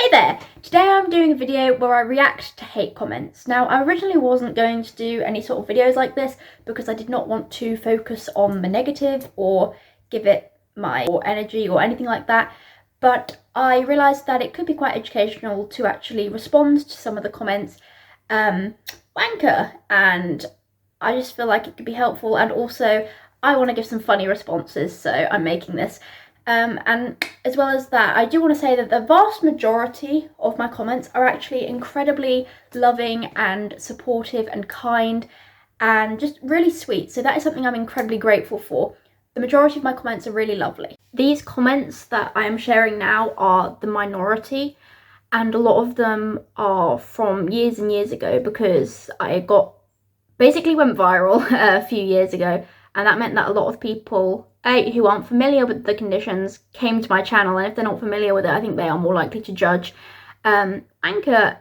Hey there! Today I'm doing a video where I react to hate comments. Now, I originally wasn't going to do any sort of videos like this because I did not want to focus on the negative or give it my energy or anything like that, but I realised that it could be quite educational to actually respond to some of the comments wanker, and I just feel like it could be helpful, and also I want to give some funny responses, so I'm making this. And as well as that, I do want to say that the vast majority of my comments are actually incredibly loving and supportive and kind and just really sweet. So that is something I'm incredibly grateful for. The majority of my comments are really lovely. These comments that I am sharing now are the minority, and a lot of them are from years and years ago because I basically went viral a few years ago, and that meant that a lot of people who aren't familiar with the conditions came to my channel, and if they're not familiar with it, I think they are more likely to judge Anchor.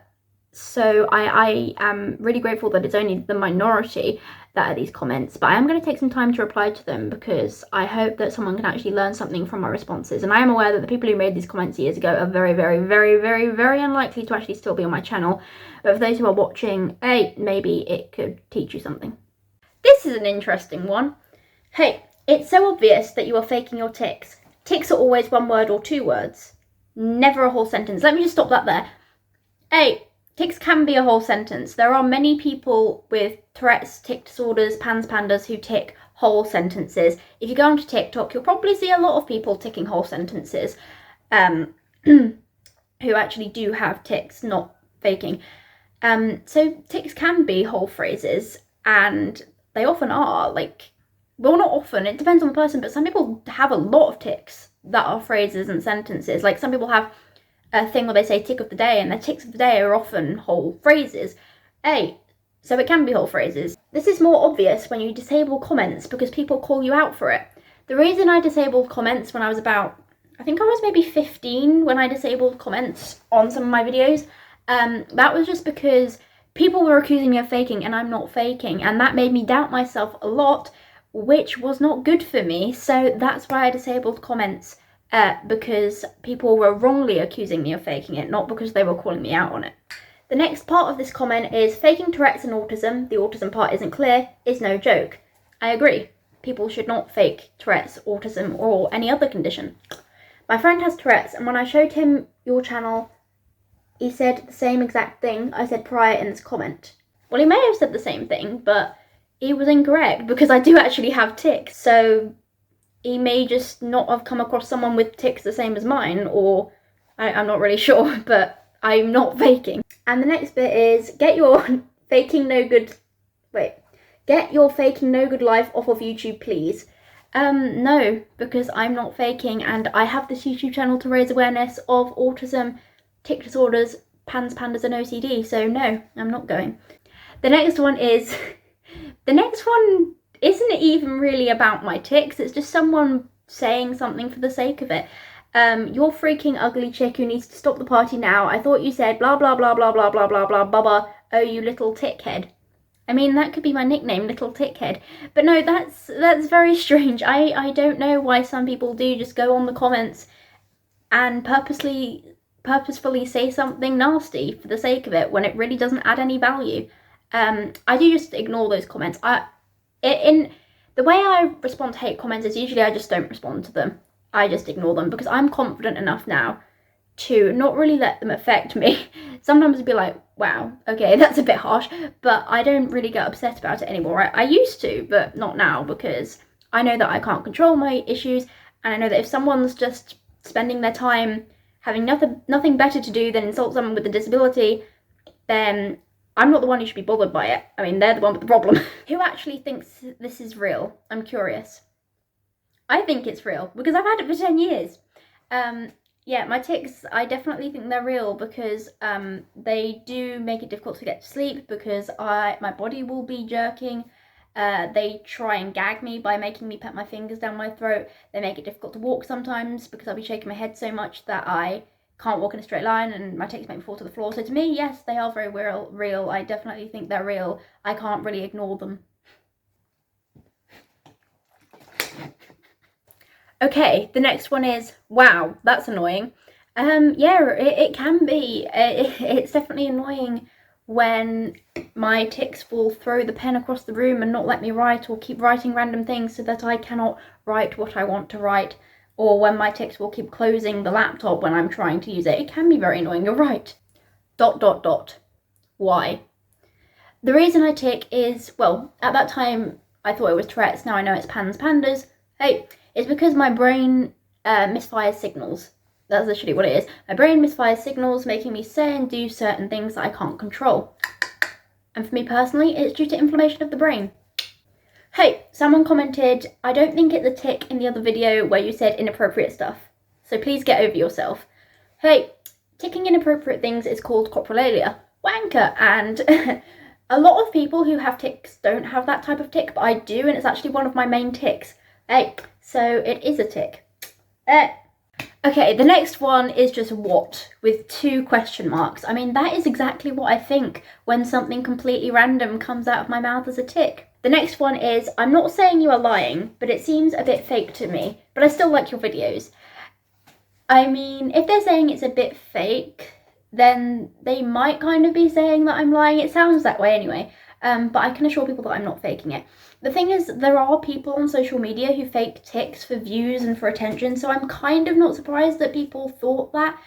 So I am really grateful that it's only the minority that are these comments, but I am going to take some time to reply to them because I hope that someone can actually learn something from my responses. And I am aware that the people who made these comments years ago are very, very, very, very, very unlikely to actually still be on my channel. But for those who are watching, maybe it could teach you something. This is an interesting one. Hey, it's so obvious that you are faking your tics. Tics are always one word or two words, never a whole sentence. Let me just stop that there. Hey, tics can be a whole sentence. There are many people with Tourette's, tic disorders, PANDAS who tic whole sentences. If you go onto TikTok, you'll probably see a lot of people ticking whole sentences who actually do have tics, not faking. So tics can be whole phrases, and they often are. Well, not often, it depends on the person, but some people have a lot of tics that are phrases and sentences. Like, some people have a thing where they say tick of the day, and their tics of the day are often whole phrases. So it can be whole phrases. This is more obvious when you disable comments because people call you out for it. The reason I disabled comments when I was I think I was maybe 15 when I disabled comments on some of my videos, that was just because people were accusing me of faking, and I'm not faking, and that made me doubt myself a lot, which was not good for me. So that's why I disabled comments, because people were wrongly accusing me of faking it, not because they were calling me out on it. The next part of this comment is faking Tourette's and autism, the autism part isn't clear, is no joke. I agree. People should not fake Tourette's, autism, or any other condition. My friend has Tourette's, and when I showed him your channel, he said the same exact thing I said prior in this comment. Well, he may have said the same thing, but he was incorrect because I do actually have tics. So he may just not have come across someone with tics the same as mine, or I'm not really sure, but I'm not faking. And the next bit is get your faking no good life off of YouTube, please. No, because I'm not faking, and I have this YouTube channel to raise awareness of autism, tic disorders, PANDAS and OCD, so no, I'm not going. The next one isn't even really about my tics, it's just someone saying something for the sake of it. You're freaking ugly chick who needs to stop the party now. I thought you said blah blah blah blah blah blah blah blah blah. Oh, you little tic head. I mean, that could be my nickname, Little Tic Head. But no, that's very strange. I don't know why some people do just go on the comments and purposefully say something nasty for the sake of it when it really doesn't add any value. I do just ignore those comments. In the way I respond to hate comments is usually I just don't respond to them. I just ignore them because I'm confident enough now to not really let them affect me. Sometimes it'd be like, wow, okay, that's a bit harsh, but I don't really get upset about it anymore. I used to, but not now, because I know that I can't control my issues, and I know that if someone's just spending their time having nothing better to do than insult someone with a disability, then I'm not the one who should be bothered by it. I mean, they're the one with the problem. Who actually thinks this is real? I'm curious. I think it's real because I've had it for 10 years. Yeah, my tics, I definitely think they're real because they do make it difficult to get to sleep because my body will be jerking. They try and gag me by making me put my fingers down my throat. They make it difficult to walk sometimes because I'll be shaking my head so much that I can't walk in a straight line, and my tics make me fall to the floor. So to me, yes, they are very real. I definitely think they're real. I can't really ignore them. Okay, the next one is, wow, that's annoying. Yeah, it can be. It's definitely annoying when my tics will throw the pen across the room and not let me write, or keep writing random things so that I cannot write what I want to write, or when my tics will keep closing the laptop when I'm trying to use it. It can be very annoying, you're right. ... Why? The reason I tic is, well, at that time I thought it was Tourette's, now I know it's PANDAS. Hey, it's because my brain misfires signals. That's literally what it is. My brain misfires signals, making me say and do certain things that I can't control. And for me personally, it's due to inflammation of the brain. Hey, someone commented, I don't think it's a tic in the other video where you said inappropriate stuff. So please get over yourself. Hey, ticking inappropriate things is called coprolalia. Wanker. And a lot of people who have tics don't have that type of tic, but I do, and it's actually one of my main tics. Hey, so it is a tic. Okay, the next one is just what, with 2 question marks. I mean, that is exactly what I think when something completely random comes out of my mouth as a tic. The next one is, I'm not saying you are lying, but it seems a bit fake to me, but I still like your videos. I mean, if they're saying it's a bit fake, then they might kind of be saying that I'm lying. It sounds that way anyway, but I can assure people that I'm not faking it. The thing is, there are people on social media who fake tics for views and for attention, so I'm kind of not surprised that people thought that,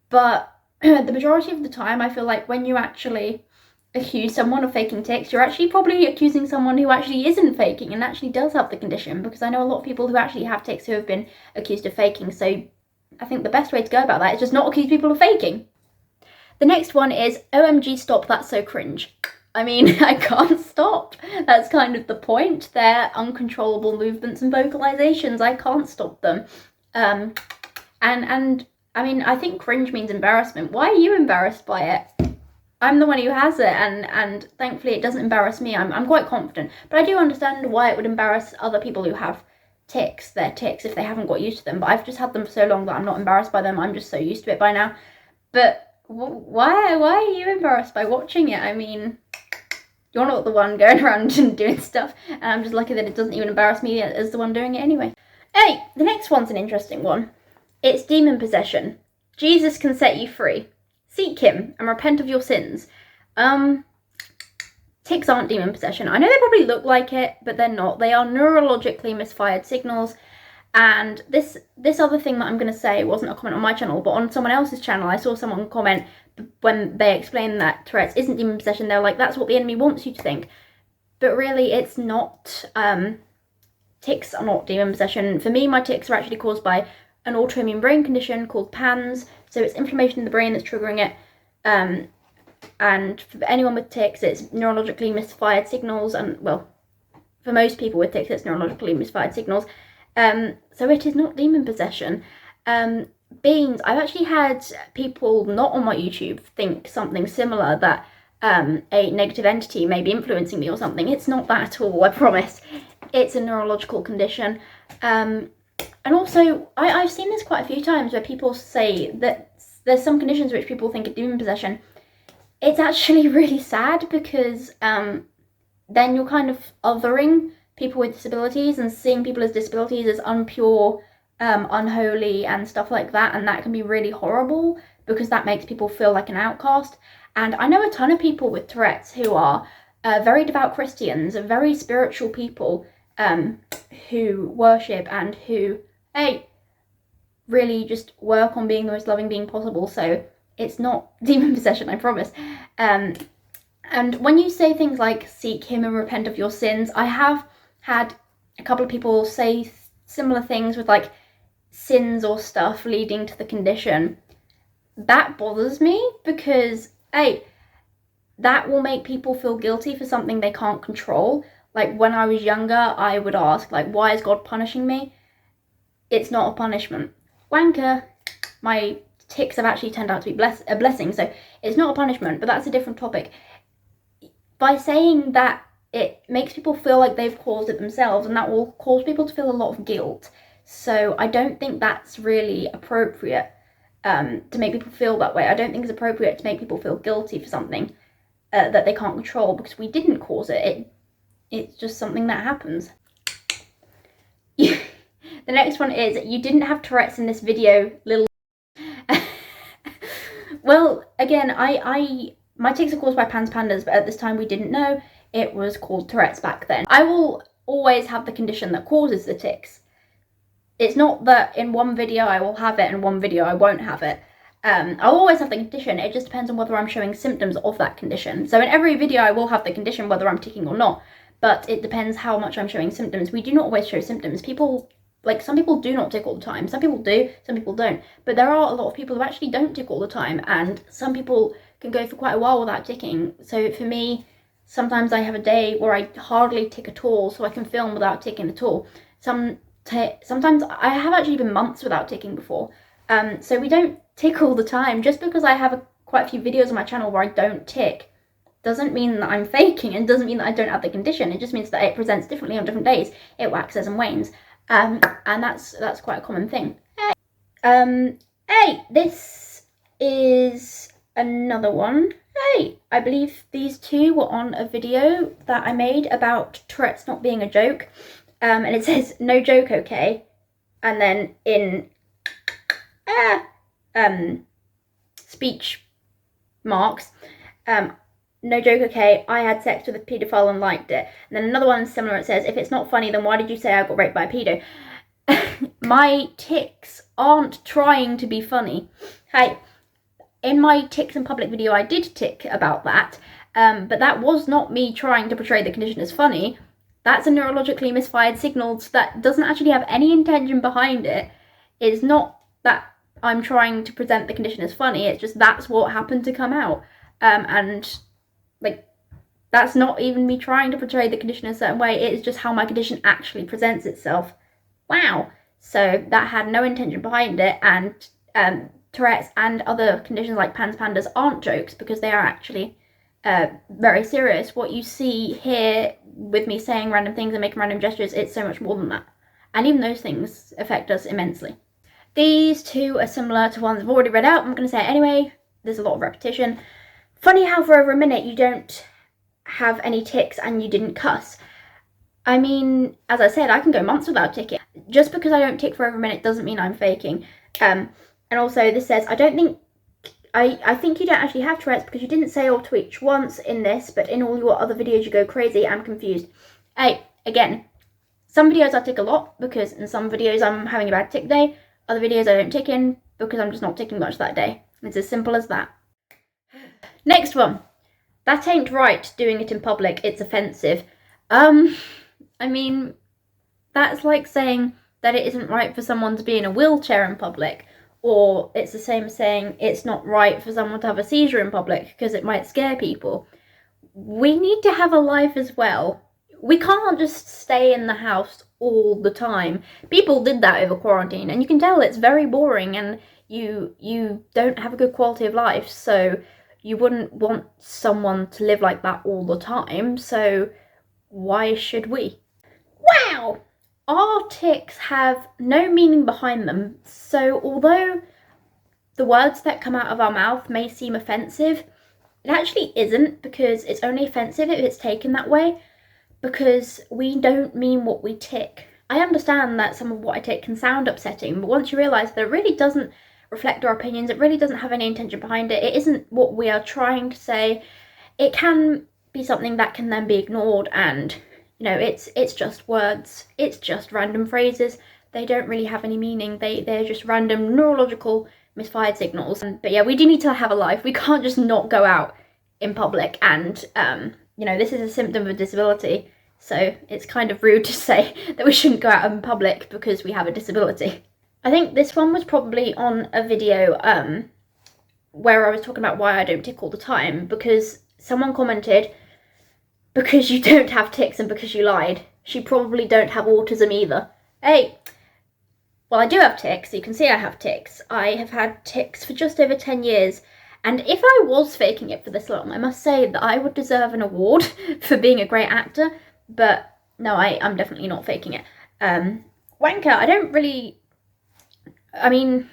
but the majority of the time I feel like when you actually accuse someone of faking tics, you're actually probably accusing someone who actually isn't faking and actually does have the condition, because I know a lot of people who actually have tics who have been accused of faking, so I think the best way to go about that is just not accuse people of faking. The next one is, OMG stop, that's so cringe. I mean, I can't stop. That's kind of the point. They're uncontrollable movements and vocalizations. I can't stop them. And I mean, I think cringe means embarrassment. Why are you embarrassed by it? I'm the one who has it, and thankfully it doesn't embarrass me. I'm quite confident. But I do understand why it would embarrass other people who have tics, their tics, if they haven't got used to them. But I've just had them for so long that I'm not embarrassed by them. I'm just so used to it by now. But why are you embarrassed by watching it? I mean, you're not the one going around and doing stuff, and I'm just lucky that it doesn't even embarrass me as the one doing it anyway. Hey, the next one's an interesting one. It's demon possession. Jesus can set you free. Seek him and repent of your sins. Tics aren't demon possession. I know they probably look like it, but they're not. They are neurologically misfired signals. And this other thing that I'm going to say wasn't a comment on my channel, but on someone else's channel. I saw someone comment when they explained that Tourette's isn't demon possession. They're like, that's what the enemy wants you to think. But really, it's not. Tics are not demon possession. For me, my tics are actually caused by an autoimmune brain condition called PANDAS. So it's inflammation in the brain that's triggering it. And for anyone with tics, it's neurologically misfired signals. And, well, for most people with tics, it's neurologically misfired signals. So it is not demon possession. Beans, I've actually had people not on my YouTube think something similar, that a negative entity may be influencing me or something. It's not that at all, I promise. It's a neurological condition. And also, I've seen this quite a few times where people say that there's some conditions which people think are demon possession. It's actually really sad, because then you're kind of othering people with disabilities and seeing people as disabilities as unpure, unholy and stuff like that, and that can be really horrible because that makes people feel like an outcast. And I know a ton of people with Tourette's who are very devout Christians, very spiritual people, who worship and who, hey, really just work on being the most loving being possible. So it's not demon possession, I promise. And when you say things like seek him and repent of your sins, I have had a couple of people say similar things with like sins or stuff leading to the condition. That bothers me, because hey, that will make people feel guilty for something they can't control. Like when I was younger, I would ask, like, why is God punishing me? It's not a punishment. Wanker. My tics have actually turned out to be a blessing, so it's not a punishment, but that's a different topic. By saying that, it makes people feel like they've caused it themselves, and that will cause people to feel a lot of guilt. So I don't think that's really appropriate, to make people feel that way. I don't think it's appropriate to make people feel guilty for something that they can't control, because we didn't cause it. It's just something that happens. The next one is, you didn't have Tourette's in this video, little. Well, again, my tics are caused by PANDAS, but at this time we didn't know. It was called Tourette's back then. I will always have the condition that causes the tics. It's not that in one video I will have it and one video I won't have it. I'll always have the condition. It just depends on whether I'm showing symptoms of that condition. So in every video I will have the condition whether I'm ticking or not, but it depends how much I'm showing symptoms. We do not always show symptoms. Some people do not tick all the time. Some people do, some people don't. But there are a lot of people who actually don't tick all the time, and some people can go for quite a while without ticking. So for me, sometimes I have a day where I hardly tick at all, so I can film without ticking at all. Sometimes I have actually been months without ticking before. So we don't tick all the time. Just because I have quite a few videos on my channel where I don't tick doesn't mean that I'm faking, and doesn't mean that I don't have the condition. It just means that it presents differently on different days. It waxes and wanes. And that's quite a common thing. Hey, this is another one. Hey, I believe these two were on a video that I made about Tourette's not being a joke. And it says, no joke, okay? And then in speech marks, no joke, okay, I had sex with a paedophile and liked it. And then another one similar, it says, if it's not funny, then why did you say I got raped by a pedo? My tics aren't trying to be funny. Hey, in my tics in public video, I did tick about that, but that was not me trying to portray the condition as funny. That's a neurologically misfired signal that doesn't actually have any intention behind it. It's not that I'm trying to present the condition as funny, it's just that's what happened to come out. And like, that's not even me trying to portray the condition in a certain way, it's just how my condition actually presents itself. Wow. So that had no intention behind it, and Tourette's and other conditions like PANDAS aren't jokes, because they are actually very serious. What you see here with me saying random things and making random gestures, it's so much more than that. And even those things affect us immensely. These two are similar to ones I've already read out. I'm going to say it anyway. There's a lot of repetition. Funny how for over a minute you don't have any tics and you didn't cuss. I mean, as I said, I can go months without ticking. Just because I don't tick for over a minute doesn't mean I'm faking. And also this says, I think you don't actually have Tourette's because you didn't say or twitch once in this, but in all your other videos you go crazy. I'm confused. Hey, again, some videos I tick a lot because in some videos I'm having a bad tick day. Other videos I don't tick in because I'm just not ticking much that day. It's as simple as that. Next one. That ain't right, doing it in public. It's offensive. I mean, that's like saying that it isn't right for someone to be in a wheelchair in public. Or it's the same as saying it's not right for someone to have a seizure in public because it might scare people. We need to have a life as well. We can't just stay in the house all the time. People did that over quarantine, and you can tell it's very boring, and you don't have a good quality of life, so you wouldn't want someone to live like that all the time, so why should we? Wow! Our tics have no meaning behind them, so although the words that come out of our mouth may seem offensive, it actually isn't, because it's only offensive if it's taken that way, because we don't mean what we tick. I understand that some of what I tick can sound upsetting, but once you realise that it really doesn't reflect our opinions, it really doesn't have any intention behind it, it isn't what we are trying to say, it can be something that can then be ignored, and you know, it's just words, it's just random phrases, they don't really have any meaning, they're just random neurological misfired signals. But yeah, we do need to have a life, we can't just not go out in public, and you know, this is a symptom of a disability, so it's kind of rude to say that we shouldn't go out in public because we have a disability. I think this one was probably on a video where I was talking about why I don't tick all the time, because someone commented, because you don't have tics and because you lied, she probably don't have autism either. Hey, well, I do have tics, you can see I have tics. I have had tics for just over 10 years, and if I was faking it for this long, I must say that I would deserve an award for being a great actor, but no, I'm definitely not faking it. Wanker, I don't really, I mean,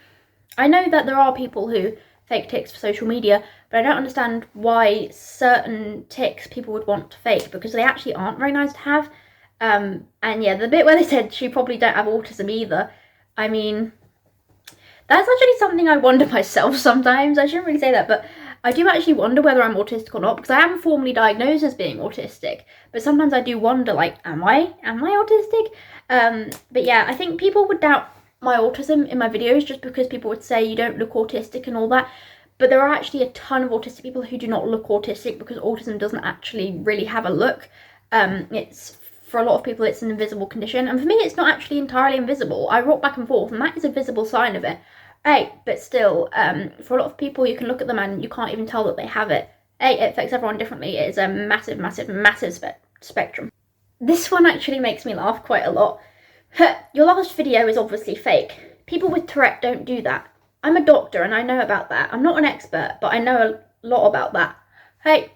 I know that there are people who fake tics for social media, but I don't understand why certain tics people would want to fake, because they actually aren't very nice to have. And yeah, the bit where they said she probably don't have autism either, I mean, That's actually something I wonder myself sometimes. I shouldn't really say that, but I do actually wonder whether I'm autistic or not, because I am formally diagnosed as being autistic, but sometimes I do wonder, like, am I autistic? But yeah, I think people would doubt my autism in my videos just because people would say you don't look autistic and all that, but there are actually a ton of autistic people who do not look autistic because autism doesn't actually really have a look. It's, for a lot of people, it's an invisible condition, and for me it's not actually entirely invisible. I rock back and forth and that is a visible sign of it. But still, for a lot of people, you can look at them and you can't even tell that they have it. It affects everyone differently. It is a massive, massive, massive spectrum. This one actually makes me laugh quite a lot. Your last video is obviously fake. People with Tourette don't do that. I'm a doctor and I know about that. I'm not an expert, but I know a lot about that. Hey,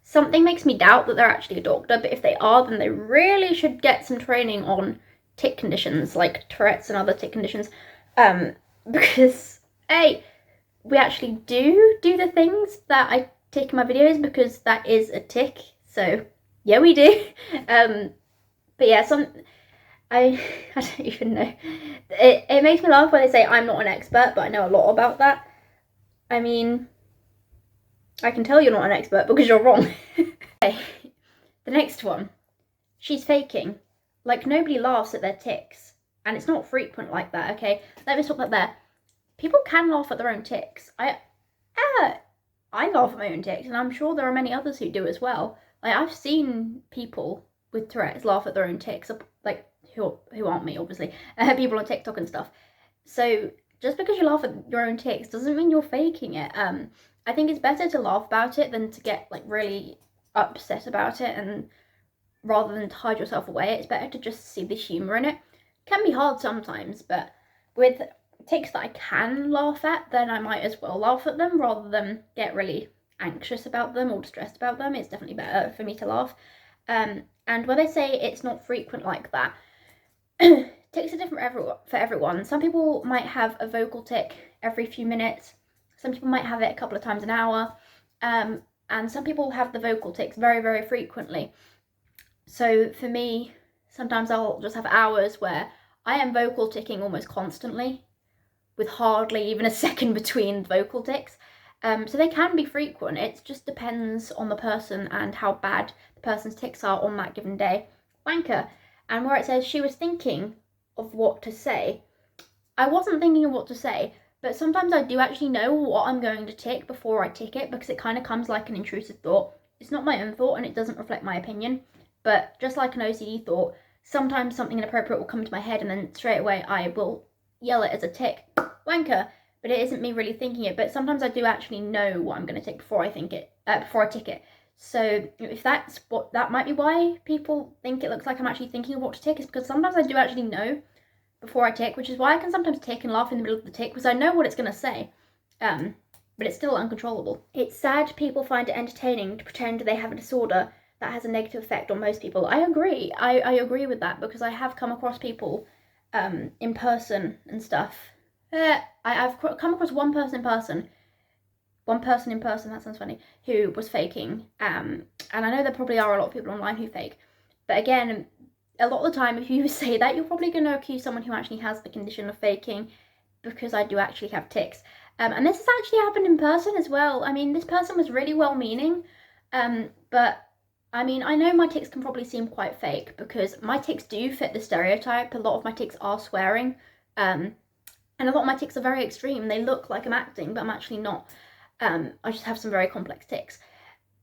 something makes me doubt that they're actually a doctor, but if they are, then they really should get some training on tic conditions like Tourette's and other tic conditions. Because we actually do the things that I tic in my videos, because that is a tic. So yeah, we do. But yeah, I don't even know. It makes me laugh when they say I'm not an expert, but I know a lot about that. I mean, I can tell you're not an expert because you're wrong. Okay, the next one. She's faking. Like, nobody laughs at their tics. And it's not frequent like that, okay? Let me stop that there. People can laugh at their own tics. I laugh at my own tics, and I'm sure there are many others who do as well. Like, I've seen people with Tourette's laugh at their own tics, like, who aren't me, obviously. People on TikTok and stuff. So, just because you laugh at your own tics doesn't mean you're faking it. I think it's better to laugh about it than to get, like, really upset about it, and rather than to hide yourself away, it's better to just see the humour in it. It can be hard sometimes, but with tics that I can laugh at, then I might as well laugh at them rather than get really anxious about them or distressed about them. It's definitely better for me to laugh. And when they say it's not frequent like that, tics are different for everyone. Some people might have a vocal tic every few minutes. Some people might have it a couple of times an hour. And some people have the vocal tics very, very frequently. So for me, sometimes I'll just have hours where I am vocal ticking almost constantly, with hardly even a second between vocal tics. So they can be frequent. It just depends on the person and how bad the person's tics are on that given day. Wanker. And where it says she was thinking of what to say, I wasn't thinking of what to say, but sometimes I do actually know what I'm going to tic before I tic it, because it kind of comes like an intrusive thought. It's not my own thought and it doesn't reflect my opinion, but just like an OCD thought, sometimes something inappropriate will come to my head and then straight away I will yell it as a tic. Wanker. But it isn't me really thinking it, but sometimes I do actually know what I'm going to tic before I tic it. So if that might be why people think it looks like I'm actually thinking of what to tic, is because sometimes I do actually know before I tic, which is why I can sometimes tic and laugh in the middle of the tic, because I know what it's going to say, but it's still uncontrollable. It's sad people find it entertaining to pretend they have a disorder that has a negative effect on most people. I agree. I agree with that, because I have come across people in person and stuff. I've come across one person in person, that sounds funny, who was faking. And I know there probably are a lot of people online who fake. But again, a lot of the time, if you say that, you're probably going to accuse someone who actually has the condition of faking, because I do actually have tics. And this has actually happened in person as well. I mean, this person was really well-meaning, but I mean, I know my tics can probably seem quite fake, because my tics do fit the stereotype. A lot of my tics are swearing, and a lot of my tics are very extreme. They look like I'm acting, but I'm actually not. I just have some very complex tics.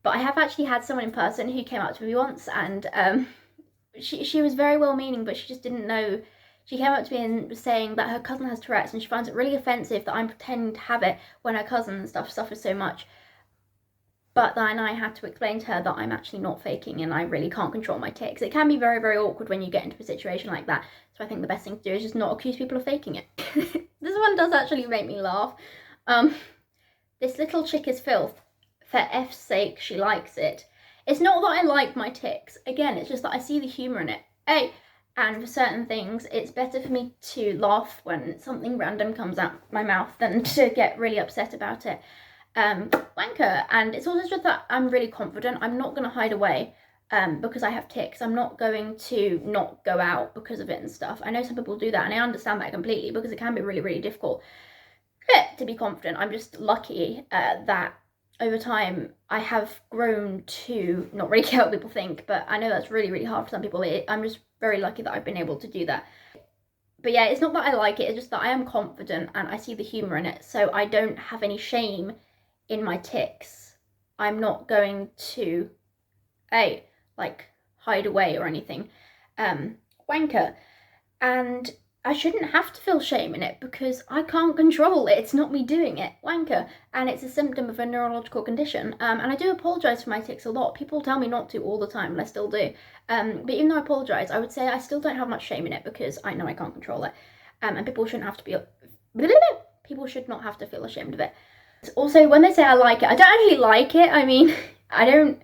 But I have actually had someone in person who came up to me once, and she was very well-meaning, but she just didn't know. She came up to me and was saying that her cousin has Tourette's, and she finds it really offensive that I'm pretending to have it when her cousin and stuff suffers so much. But then I had to explain to her that I'm actually not faking and I really can't control my tics. It can be very, very awkward when you get into a situation like that. So I think the best thing to do is just not accuse people of faking it. This one does actually make me laugh. This little chick is filth. For F's sake, she likes it. It's not that I like my tics. Again, it's just that I see the humour in it. And for certain things, it's better for me to laugh when something random comes out my mouth than to get really upset about it. Wanker. And it's also just that I'm really confident. I'm not going to hide away. because I have tics. I'm not going to not go out because of it and stuff. I know some people do that, and I understand that completely because it can be really, really difficult to be confident. I'm just lucky that over time I have grown to not really care what people think, but I know that's really, really hard for some people. I'm just very lucky that I've been able to do that. But yeah, it's not that I like it, it's just that I am confident and I see the humour in it, so I don't have any shame in my tics. I'm not going to, like, hide away or anything. Wanker. And I shouldn't have to feel shame in it because I can't control it. It's not me doing it. Wanker. And it's a symptom of a neurological condition. And I do apologise for my tics a lot. People tell me not to all the time, and I still do. But even though I apologise, I would say I still don't have much shame in it because I know I can't control it. And people shouldn't have to be... People should not have to feel ashamed of it. Also, when they say I like it, I don't actually like it. I mean, I don't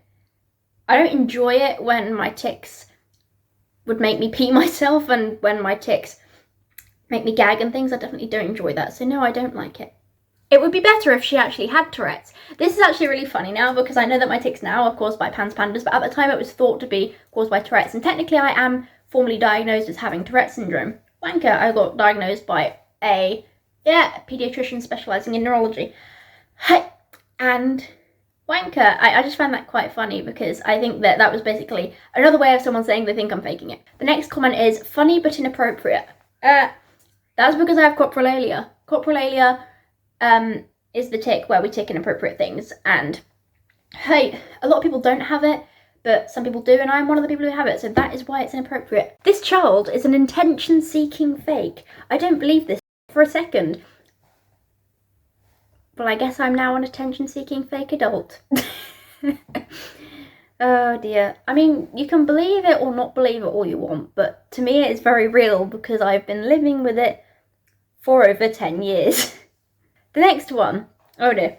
enjoy it when my tics would make me pee myself, and when my tics make me gag and things. I definitely don't enjoy that, so no, I don't like it. It would be better if she actually had Tourette's. This is actually really funny now because I know that my tics now are caused by PANDAS, but at the time it was thought to be caused by Tourette's, and technically I am formally diagnosed as having Tourette Syndrome. Wanker, I got diagnosed by a paediatrician specialising in neurology. And wanker, I just found that quite funny because I think that was basically another way of someone saying they think I'm faking it. The next comment is funny but inappropriate. That's because I have coprolalia. Coprolalia is the tic where we tic inappropriate things, and hey, a lot of people don't have it, but some people do, and I'm one of the people who have it, so that is why it's inappropriate. This child is an attention-seeking fake. I don't believe this for a second. Well, I guess I'm now an attention-seeking fake adult. Oh dear. I mean, you can believe it or not believe it all you want, but to me it's very real because I've been living with it for over 10 years. The next one, oh dear.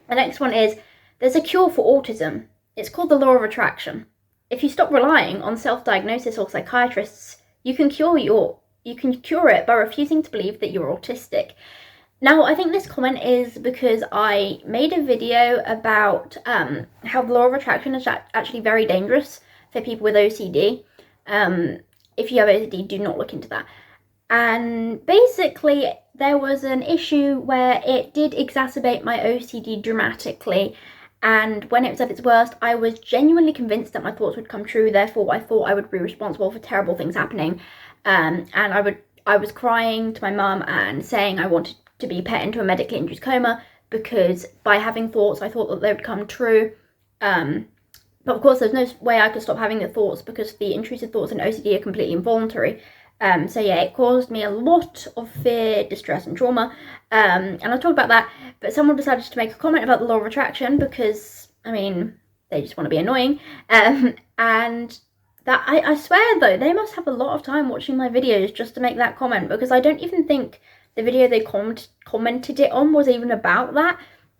The next one is, there's a cure for autism. It's called the law of attraction. If you stop relying on self-diagnosis or psychiatrists, you can cure it by refusing to believe that you're autistic. Now, I think this comment is because I made a video about how the law of attraction is actually very dangerous for people with OCD. If you have OCD, do not look into that. And basically, there was an issue where it did exacerbate my OCD dramatically. And when it was at its worst, I was genuinely convinced that my thoughts would come true. Therefore, I thought I would be responsible for terrible things happening. And I was crying to my mum and saying I wanted to be put into a medically induced coma because by having thoughts I thought that they would come true, but of course there's no way I could stop having the thoughts because the intrusive thoughts in OCD are completely involuntary. So yeah, it caused me a lot of fear, distress and trauma, and I'll talk about that, but someone decided to make a comment about the law of attraction because, I mean, they just want to be annoying, and that I swear though, they must have a lot of time watching my videos just to make that comment, because I don't even think the video they commented it on was even about that.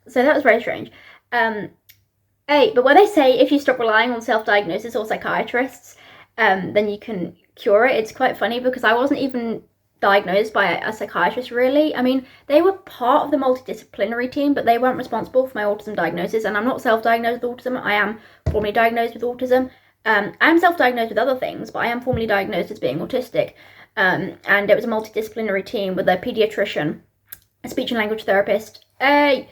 So that was very strange. But when they say if you stop relying on self-diagnosis or psychiatrists, then you can cure it, it's quite funny because I wasn't even diagnosed by a psychiatrist really. I mean, they were part of the multidisciplinary team, but they weren't responsible for my autism diagnosis, and I'm not self-diagnosed with autism. I am formally diagnosed with autism. I'm self-diagnosed with other things, but I am formally diagnosed as being autistic. And it was a multidisciplinary team with a paediatrician, a speech and language therapist, a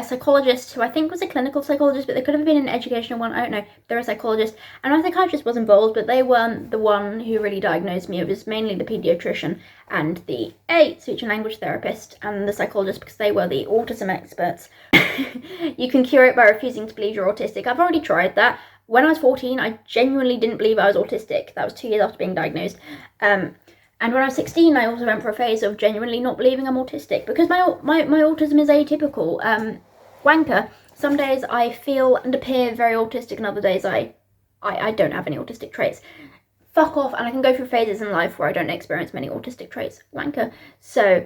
psychologist who I think was a clinical psychologist, but they could have been an educational one, I don't know. They're a psychologist, and my psychiatrist was involved, but they weren't the one who really diagnosed me. It was mainly the paediatrician and the speech and language therapist and the psychologist, because they were the autism experts. You can cure it by refusing to believe you're autistic. I've already tried that. When I was 14, I genuinely didn't believe I was autistic. That was 2 years after being diagnosed. And when I was 16, I also went for a phase of genuinely not believing I'm autistic because my autism is atypical. Wanker. Some days I feel and appear very autistic, and other days I don't have any autistic traits. Fuck off, and I can go through phases in life where I don't experience many autistic traits. Wanker. So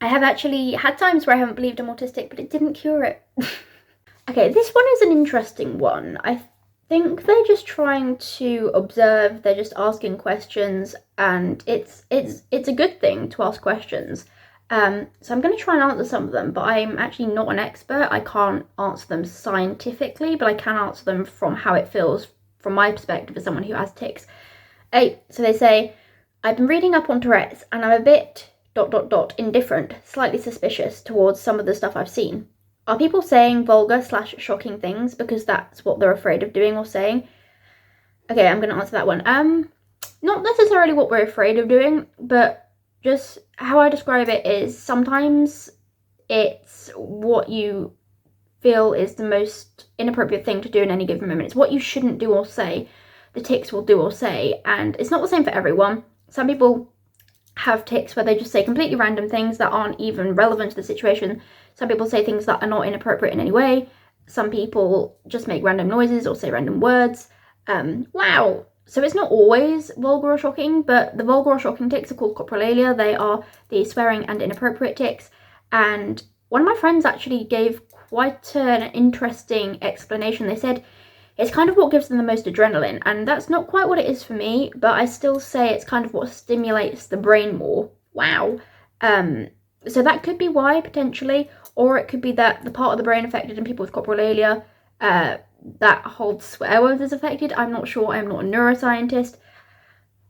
I have actually had times where I haven't believed I'm autistic, but it didn't cure it. Okay, this one is an interesting one. I think they're just trying to observe, they're just asking questions, and it's a good thing to ask questions. So I'm going to try and answer some of them, but I'm actually not an expert. I can't answer them scientifically, but I can answer them from how it feels from my perspective as someone who has tics. So they say, I've been reading up on Tourette's and I'm a bit ... indifferent, slightly suspicious towards some of the stuff I've seen. Are people saying vulgar / shocking things because that's what they're afraid of doing or saying? Okay, I'm going to answer that one. Not necessarily what we're afraid of doing, but just how I describe it is sometimes it's what you feel is the most inappropriate thing to do in any given moment. It's what you shouldn't do or say, the tics will do or say, and it's not the same for everyone. Some people have tics where they just say completely random things that aren't even relevant to the situation. Some people say things that are not inappropriate in any way. Some people just make random noises or say random words. Wow. So it's not always vulgar or shocking, but the vulgar or shocking tics are called coprolalia. They are the swearing and inappropriate tics. And one of my friends actually gave quite an interesting explanation. They said it's kind of what gives them the most adrenaline, and that's not quite what it is for me, but I still say it's kind of what stimulates the brain more. Wow. So that could be why, potentially, or it could be that the part of the brain affected in people with coprolalia, that holds swear words is affected. I'm not sure, I'm not a neuroscientist.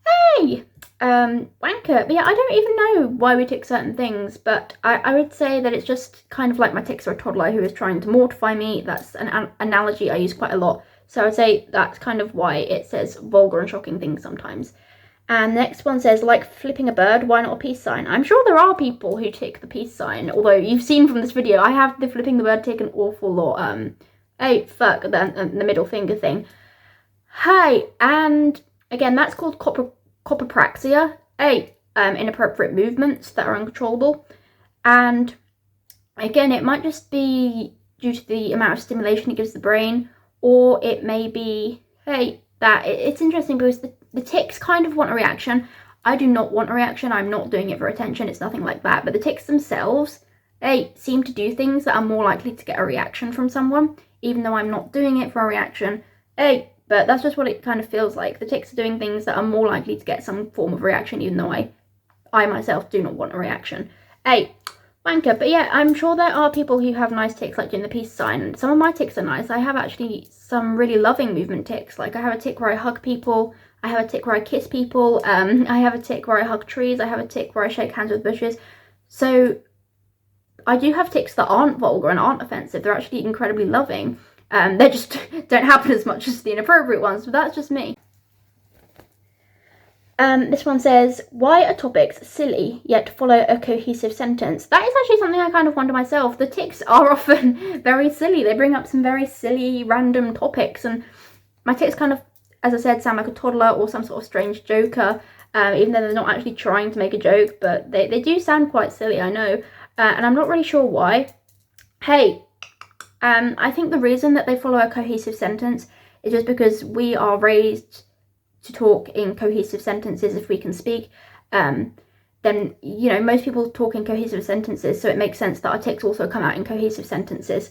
Hey! Wanker. But yeah, I don't even know why we tic certain things, but I would say that it's just kind of like my tics are a toddler who is trying to mortify me. That's an analogy I use quite a lot. So I would say that's kind of why it says vulgar and shocking things sometimes. And the next one says, like flipping a bird, why not a peace sign? I'm sure there are people who tic the peace sign, although you've seen from this video, I have the flipping the bird tic an awful lot. Hey, fuck, the middle finger thing. Hi, and again, that's called copropraxia. Inappropriate movements that are uncontrollable. And again, it might just be due to the amount of stimulation it gives the brain, or it may be, it's interesting because the tics kind of want a reaction. I do not want a reaction. I'm not doing it for attention. It's nothing like that. But the tics themselves, seem to do things that are more likely to get a reaction from someone, even though I'm not doing it for a reaction. But that's just what it kind of feels like. The tics are doing things that are more likely to get some form of reaction, even though I myself do not want a reaction. Wanker. But yeah, I'm sure there are people who have nice tics, like doing the peace sign. And some of my tics are nice. I have actually some really loving movement tics. Like I have a tic where I hug people. I have a tic where I kiss people. I have a tic where I hug trees. I have a tic where I shake hands with bushes. So I do have tics that aren't vulgar and aren't offensive. They're actually incredibly loving. They just don't happen as much as the inappropriate ones, but that's just me. This one says, why are topics silly yet follow a cohesive sentence? That is actually something I kind of wonder myself. The tics are often very silly. They bring up some very silly, random topics, and my tics kind of, as I said, sound like a toddler or some sort of strange joker, even though they're not actually trying to make a joke, but they do sound quite silly, I know, and I'm not really sure why. I think the reason that they follow a cohesive sentence is just because we are raised to talk in cohesive sentences if we can speak. Then, you know, most people talk in cohesive sentences, so it makes sense that our tics also come out in cohesive sentences.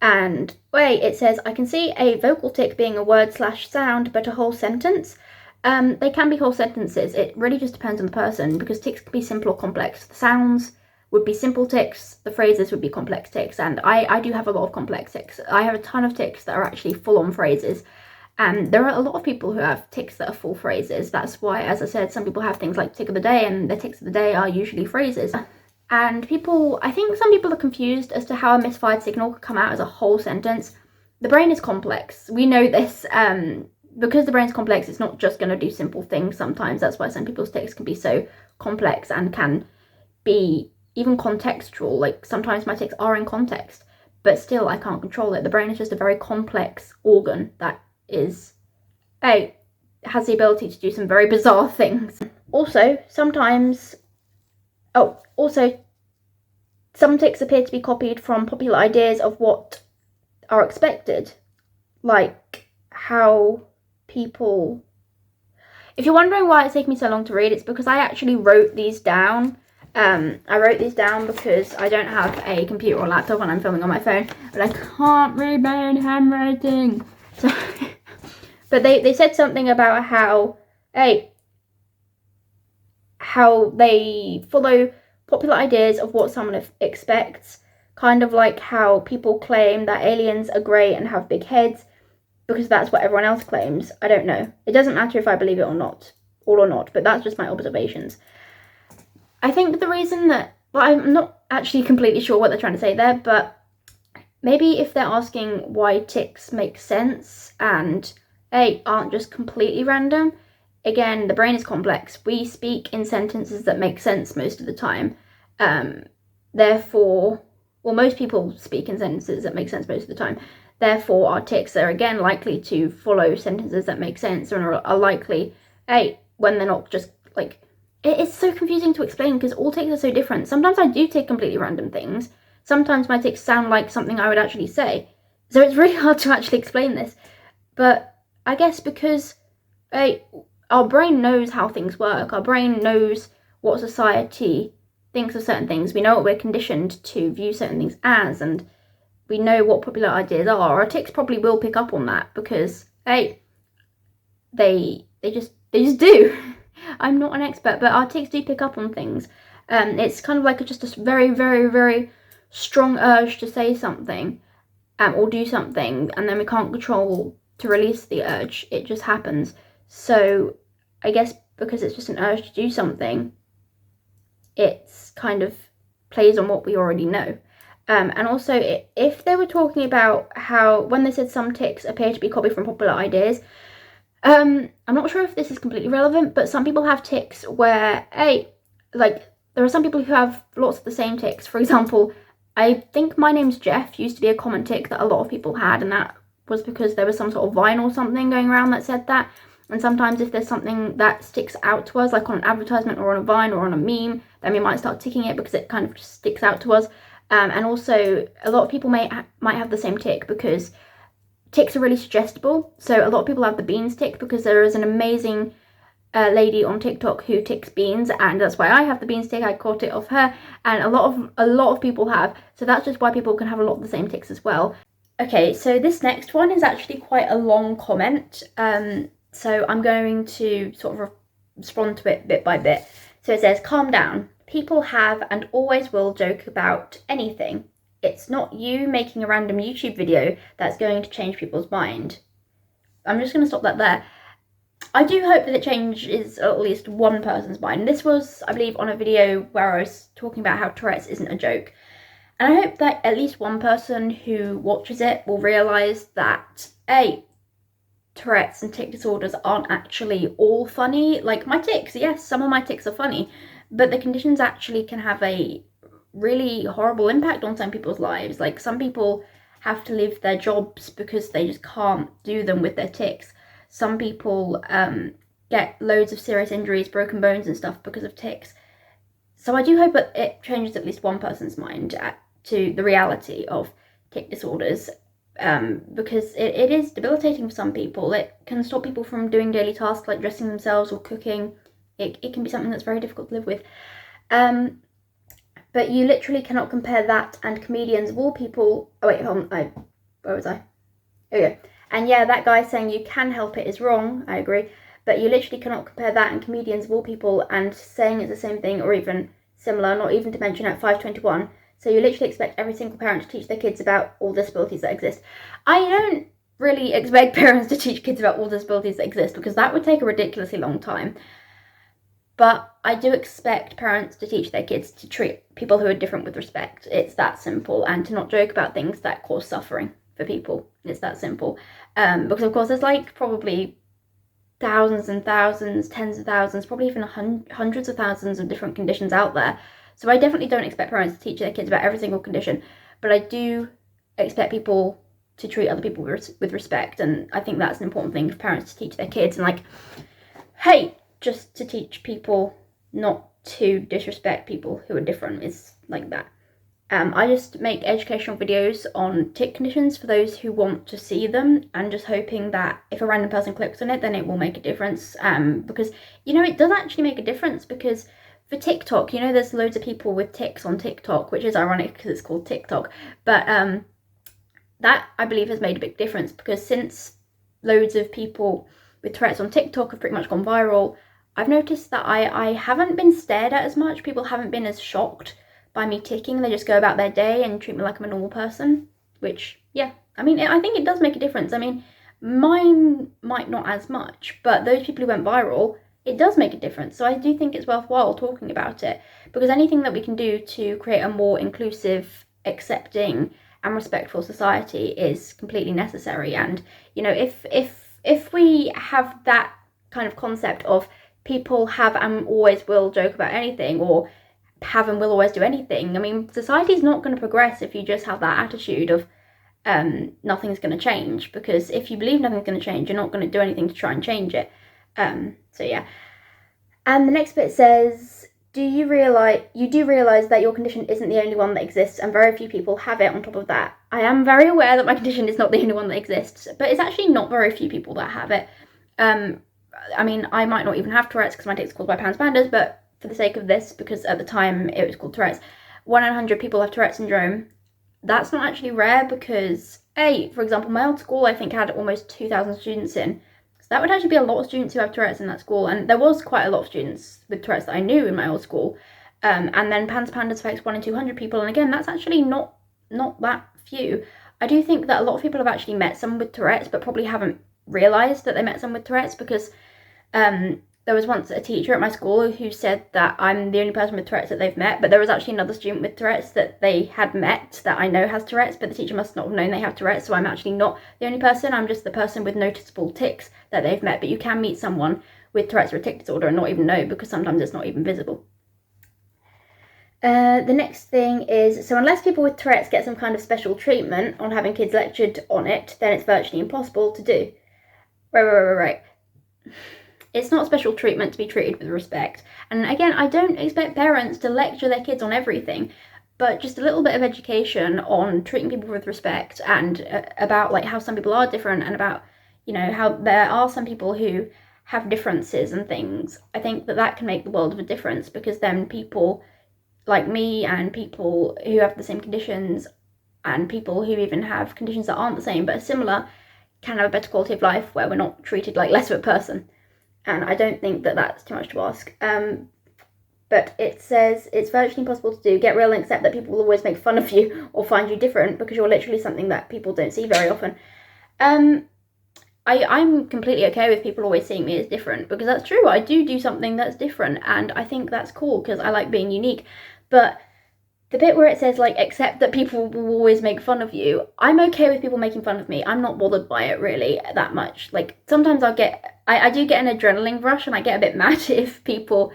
And it says, I can see a vocal tic being a word / sound, but a whole sentence. They can be whole sentences. It really just depends on the person, because tics can be simple or complex. The sounds would be simple tics, the phrases would be complex tics, and I do have a lot of complex tics. I have a ton of tics that are actually full-on phrases, and there are a lot of people who have tics that are full phrases. That's why, as I said, some people have things like tic of the day, and their tics of the day are usually phrases. And I think some people are confused as to how a misfired signal could come out as a whole sentence. The brain is complex. We know this. Because the brain's complex, it's not just going to do simple things sometimes. That's why some people's tics can be so complex and can be even contextual. Like sometimes my tics are in context, but still I can't control it. The brain is just a very complex organ that has the ability to do some very bizarre things. Also, some tics appear to be copied from popular ideas of what are expected, like how people... If you're wondering why it's taking me so long to read, it's because I actually wrote these down. I wrote these down because I don't have a computer or laptop and I'm filming on my phone, but I can't read my own handwriting. So, but they said something about how they follow popular ideas of what someone expects, kind of like how people claim that aliens are grey and have big heads because that's what everyone else claims. I don't know. It doesn't matter if I believe it or not, but that's just my observations. I think the reason that, well, I'm not actually completely sure what they're trying to say there, but maybe if they're asking why tics make sense and aren't just completely random, again, the brain is complex. We speak in sentences that make sense most of the time. Therefore, well, most people speak in sentences that make sense most of the time. Therefore, our tics are again likely to follow sentences that make sense and are likely, when they're not just like, it's so confusing to explain because all tics are so different. Sometimes I do take completely random things. Sometimes my tics sound like something I would actually say. So it's really hard to actually explain this. But I guess because our brain knows how things work. Our brain knows what society thinks of certain things. We know what we're conditioned to view certain things as, and we know what popular ideas are. Our tics probably will pick up on that because they just do. I'm not an expert, but our tics do pick up on things. It's kind of like just a very, very, very strong urge to say something or do something, and then we can't control to release the urge. It just happens. So I guess because it's just an urge to do something, it's kind of plays on what we already know. And also, if they were talking about how, when they said some tics appear to be copied from popular ideas, I'm not sure if this is completely relevant, but some people have tics where, like, there are some people who have lots of the same tics. For example, I think my name's Jeff used to be a common tic that a lot of people had, and that was because there was some sort of vine or something going around that said that. And sometimes if there's something that sticks out to us, like on an advertisement or on a vine or on a meme, then we might start ticking it because it kind of just sticks out to us. And also, a lot of people might have the same tic because tics are really suggestible. So a lot of people have the beans tic because there is an amazing lady on TikTok who ticks beans, and that's why I have the beans tic. I caught it off her, and a lot of people have. So that's just why people can have a lot of the same tics as well. Okay, so this next one is actually quite a long comment. So I'm going to sort of respond to it bit by bit. So it says, calm down. People have and always will joke about anything. It's not you making a random YouTube video that's going to change people's mind. I'm just going to stop that there. I do hope that it changes at least one person's mind. This was, I believe, on a video where I was talking about how Tourette's isn't a joke. And I hope that at least one person who watches it will realise that, Tourette's and tic disorders aren't actually all funny. Like my tics, yes, some of my tics are funny, but the conditions actually can have a really horrible impact on some people's lives. Like some people have to leave their jobs because they just can't do them with their tics. Some people get loads of serious injuries, broken bones and stuff because of tics. So I do hope that it changes at least one person's mind to the reality of tic disorders. Because it is debilitating for some people. It can stop people from doing daily tasks like dressing themselves or cooking. It can be something that's very difficult to live with. But you literally cannot compare that and comedians of all people. Oh wait, hold on. Where was I? There we go. And yeah, that guy saying you can help it is wrong. I agree. But you literally cannot compare that and comedians of all people and saying it's the same thing or even similar, not even to mention at 521. So you literally expect every single parent to teach their kids about all disabilities that exist. I don't really expect parents to teach kids about all disabilities that exist because that would take a ridiculously long time. But I do expect parents to teach their kids to treat people who are different with respect. It's that simple. And to not joke about things that cause suffering for people. It's that simple. Because of course there's like probably thousands and thousands, tens of thousands, probably even hundreds of thousands of different conditions out there. So I definitely don't expect parents to teach their kids about every single condition, but I do expect people to treat other people with respect, and I think that's an important thing for parents to teach their kids, and like, hey, just to teach people not to disrespect people who are different is like that. I just make educational videos on tic conditions for those who want to see them, and just hoping that if a random person clicks on it, then it will make a difference, because, you know, it does actually make a difference, because for TikTok, you know, there's loads of people with tics on TikTok, which is ironic because it's called TikTok, but that, I believe, has made a big difference, because since loads of people with Tourette's on TikTok have pretty much gone viral, I've noticed that I haven't been stared at as much. People haven't been as shocked by me ticking. They just go about their day and treat me like I'm a normal person, which, yeah, I mean, I think it does make a difference. I mean, mine might not as much, but those people who went viral, it does make a difference. So I do think it's worthwhile talking about it, because anything that we can do to create a more inclusive, accepting and respectful society is completely necessary. And, you know, if we have that kind of concept of people have and always will joke about anything, or have and will always do anything, I mean, society's not going to progress if you just have that attitude of nothing's going to change, because if you believe nothing's going to change, you're not going to do anything to try and change it. So yeah. And the next bit says, you do realise that your condition isn't the only one that exists, and very few people have it. On top of that, I am very aware that my condition is not the only one that exists, but it's actually not very few people that have it. I mean, I might not even have Tourette's because my tics are caused by PANDAS, but for the sake of this, because at the time it was called Tourette's, 1 in 100 people have Tourette Syndrome. That's not actually rare, because, for example, my old school, I think, had almost 2,000 students in. So that would actually be a lot of students who have Tourette's in that school, and there was quite a lot of students with Tourette's that I knew in my old school. And then PANDAS affects 1 in 200 people, and again, that's actually not that few. I do think that a lot of people have actually met someone with Tourette's, but probably haven't realised that they met someone with Tourette's, because there was once a teacher at my school who said that I'm the only person with Tourette's that they've met, but there was actually another student with Tourette's that they had met that I know has Tourette's, but the teacher must not have known they have Tourette's, so I'm actually not the only person. I'm just the person with noticeable tics that they've met. But you can meet someone with Tourette's or a tic disorder and not even know, because sometimes it's not even visible. The next thing is, so unless people with Tourette's get some kind of special treatment on having kids lectured on it, then it's virtually impossible to do. Right. It's not special treatment to be treated with respect. And again, I don't expect parents to lecture their kids on everything, but just a little bit of education on treating people with respect, and about like how some people are different, and about, you know, how there are some people who have differences and things. I think that can make the world of a difference, because then people like me and people who have the same conditions, and people who even have conditions that aren't the same but are similar, can have a better quality of life, where we're not treated like less of a person. And I don't think that that's too much to ask. But it says it's virtually impossible to do. Get real and accept that people will always make fun of you or find you different, because you're literally something that people don't see very often. I'm completely okay with people always seeing me as different, because that's true. I do something that's different, and I think that's cool, because I like being unique. But the bit where it says, like, accept that people will always make fun of you, I'm okay with people making fun of me. I'm not bothered by it really that much. Like, sometimes I do get an adrenaline rush, and I get a bit mad if people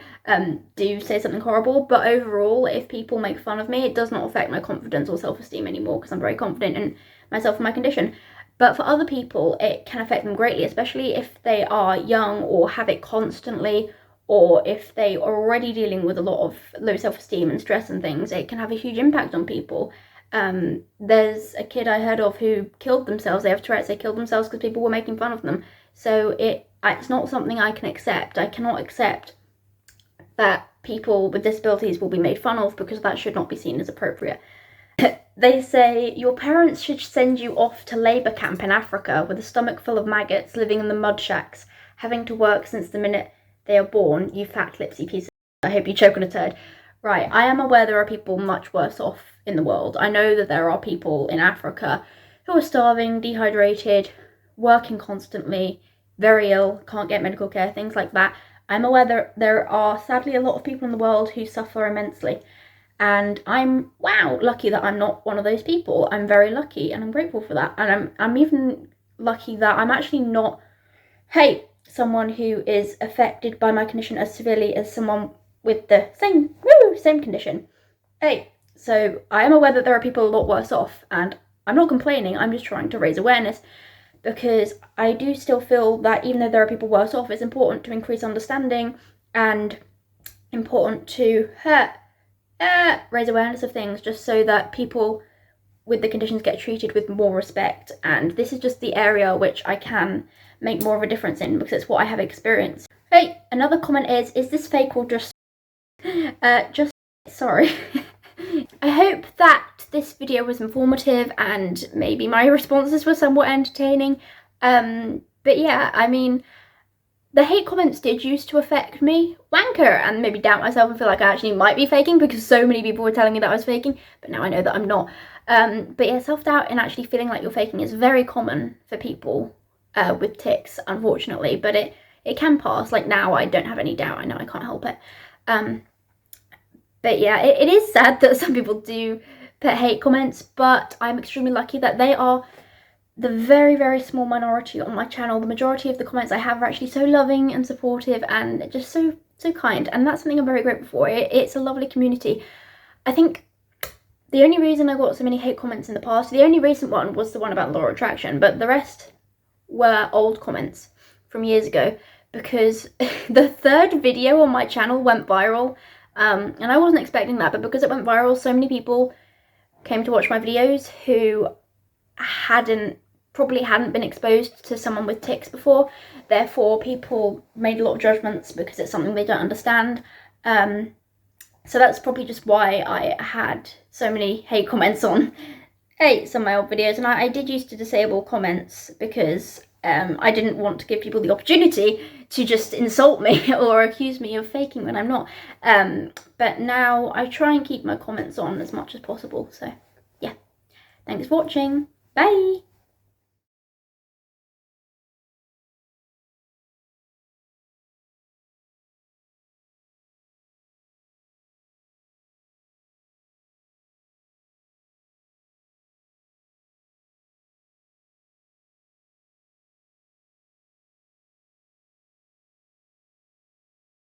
do say something horrible, but overall, if people make fun of me, it does not affect my confidence or self-esteem anymore, because I'm very confident in myself and my condition. But for other people, it can affect them greatly, especially if they are young or have it constantly, or if they are already dealing with a lot of low self-esteem and stress and things. It can have a huge impact on people. There's a kid I heard of who killed themselves. They have Tourette's. They killed themselves because people were making fun of them. So it's not something I can accept. I cannot accept that people with disabilities will be made fun of, because that should not be seen as appropriate. They say, your parents should send you off to labour camp in Africa with a stomach full of maggots, living in the mud shacks, having to work since the minute they are born, you fat lipsy piece of... I hope you choke on a turd. Right, I am aware there are people much worse off in the world. I know that there are people in Africa who are starving, dehydrated, working constantly, very ill, can't get medical care, things like that. I'm aware there are sadly a lot of people in the world who suffer immensely. And I'm, lucky that I'm not one of those people. I'm very lucky, and I'm grateful for that. And I'm even lucky that I'm actually not, someone who is affected by my condition as severely as someone with the same condition. So I am aware that there are people a lot worse off, and I'm not complaining, I'm just trying to raise awareness, because I do still feel that even though there are people worse off, it's important to increase understanding, and important to raise awareness of things, just so that people with the conditions get treated with more respect. And this is just the area which I can make more of a difference in, because it's what I have experienced. Another comment is this fake or just sorry. I hope that this video was informative, and maybe my responses were somewhat entertaining. But yeah, I mean, the hate comments did used to affect me, wanker, and maybe doubt myself and feel like I actually might be faking because so many people were telling me that I was faking, but now I know that I'm not. But yeah, self-doubt and actually feeling like you're faking is very common for people with tics, unfortunately, but it can pass. Like now I don't have any doubt, I know I can't help it. But yeah, it is sad that some people do put hate comments, but I'm extremely lucky that they are the very, very small minority on my channel. The majority of the comments I have are actually so loving and supportive and just so kind, and that's something I'm very grateful for. It's a lovely community. I think the only reason I got so many hate comments in the past, the only recent one was the one about law of attraction, but the rest were old comments from years ago, because the third video on my channel went viral, and I wasn't expecting that, but because it went viral, so many people came to watch my videos who probably hadn't been exposed to someone with tics before. Therefore, people made a lot of judgments because it's something they don't understand. So that's probably just why I had so many hate comments on some of my old videos. And I did used to disable comments because I didn't want to give people the opportunity to just insult me or accuse me of faking when I'm not. But now I try and keep my comments on as much as possible. So yeah, thanks for watching. Bye!